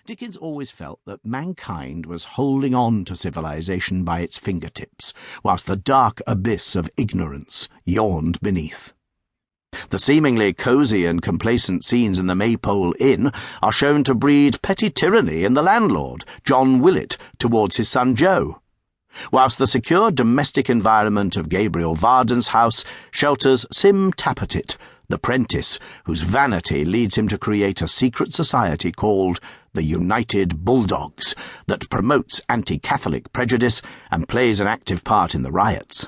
Dickens always felt that mankind was holding on to civilization by its fingertips, whilst the dark abyss of ignorance yawned beneath. The seemingly cosy and complacent scenes in the Maypole Inn are shown to breed petty tyranny in the landlord, John Willett, towards his son Joe, whilst the secure domestic environment of Gabriel Varden's house shelters Sim Tappertit, the prentice whose vanity leads him to create a secret society called the United Bulldogs that promotes anti-Catholic prejudice and plays an active part in the riots.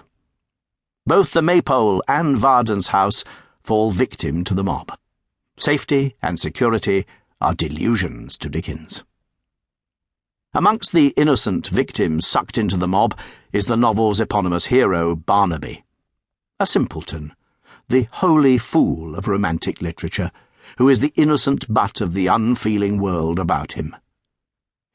Both the Maypole and Varden's house fall victim to the mob. Safety and security are delusions to Dickens. Amongst the innocent victims sucked into the mob is the novel's eponymous hero, Barnaby, a simpleton, the holy fool of romantic literature, who is the innocent butt of the unfeeling world about him.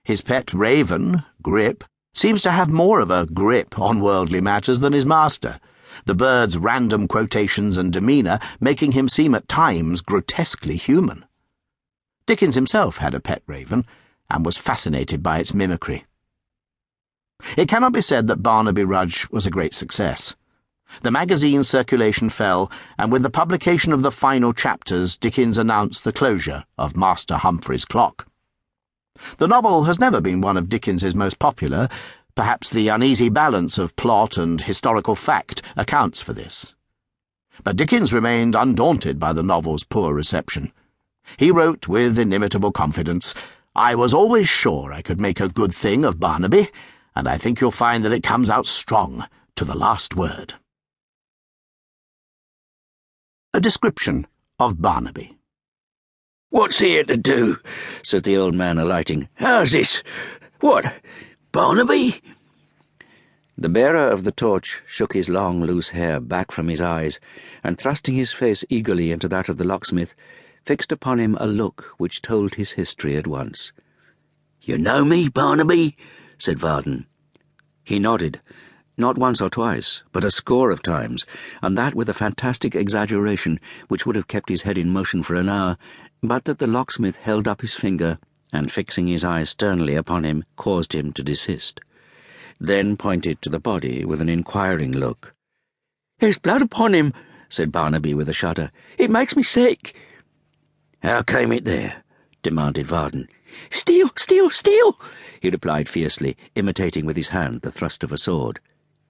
His pet raven, Grip, seems to have more of a grip on worldly matters than his master, the bird's random quotations and demeanour making him seem at times grotesquely human. Dickens himself had a pet raven, and was fascinated by its mimicry. It cannot be said that Barnaby Rudge was a great success. The magazine's circulation fell, and with the publication of the final chapters, Dickens announced the closure of Master Humphrey's Clock. The novel has never been one of Dickens's most popular. Perhaps the uneasy balance of plot and historical fact accounts for this. But Dickens remained undaunted by the novel's poor reception. He wrote with inimitable confidence, "I was always sure I could make a good thing of Barnaby, and I think you'll find that it comes out strong to the last word." A description of Barnaby. "What's here to do?" said the old man, alighting. "How's this? What, Barnaby?" The bearer of the torch shook his long, loose hair back from his eyes, and thrusting his face eagerly into that of the locksmith, fixed upon him a look which told his history at once. "You know me, Barnaby?" said Varden. He nodded, not once or twice, but a score of times, and that with a fantastic exaggeration which would have kept his head in motion for an hour, but that the locksmith held up his finger, and fixing his eyes sternly upon him, caused him to desist. Then pointed to the body with an inquiring look. "There's blood upon him," said Barnaby with a shudder. "It makes me sick." "How came it there?" demanded Varden. "Steal, steal, steal!" he replied fiercely, imitating with his hand the thrust of a sword.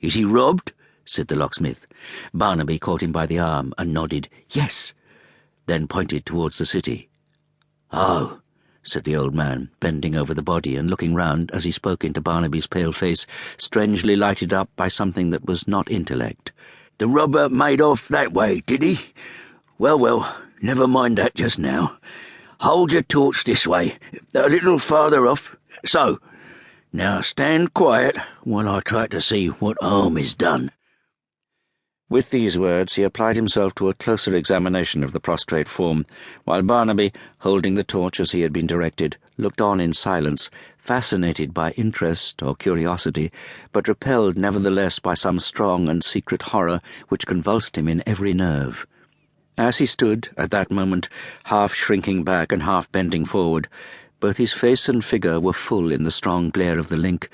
"Is he robbed?" said the locksmith. Barnaby caught him by the arm and nodded, "Yes," then pointed towards the city. "Oh," said the old man, bending over the body and looking round as he spoke into Barnaby's pale face, strangely lighted up by something that was not intellect. "The robber made off that way, did he? Well, never mind that just now. Hold your torch this way, a little farther off. So. Now stand quiet while I try to see what harm is done." With these words he applied himself to a closer examination of the prostrate form, while Barnaby, holding the torch as he had been directed, looked on in silence, fascinated by interest or curiosity, but repelled nevertheless by some strong and secret horror which convulsed him in every nerve. As he stood, at that moment, half shrinking back and half bending forward, both his face and figure were full in the strong glare of the link,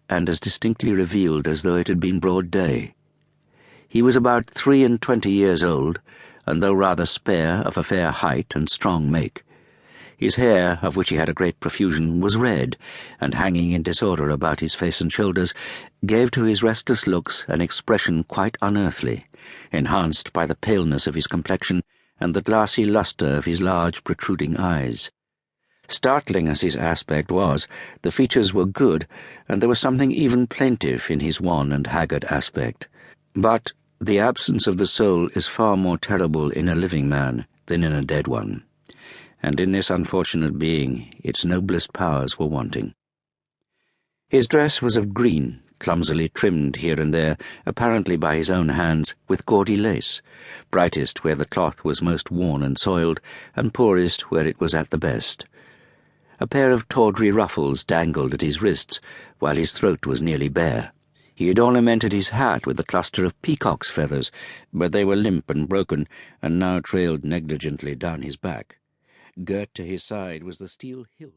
and as distinctly revealed as though it had been broad day. He was about 23 years old, and though rather spare, of a fair height and strong make. His hair, of which he had a great profusion, was red, and hanging in disorder about his face and shoulders, gave to his restless looks an expression quite unearthly, enhanced by the paleness of his complexion and the glassy lustre of his large protruding eyes. Startling as his aspect was, the features were good, and there was something even plaintive in his wan and haggard aspect. But the absence of the soul is far more terrible in a living man than in a dead one, and in this unfortunate being its noblest powers were wanting. His dress was of green, clumsily trimmed here and there, apparently by his own hands, with gaudy lace, brightest where the cloth was most worn and soiled, and poorest where it was at the best. A pair of tawdry ruffles dangled at his wrists, while his throat was nearly bare. He had ornamented his hat with a cluster of peacock's feathers, but they were limp and broken, and now trailed negligently down his back. Girt to his side was the steel hilt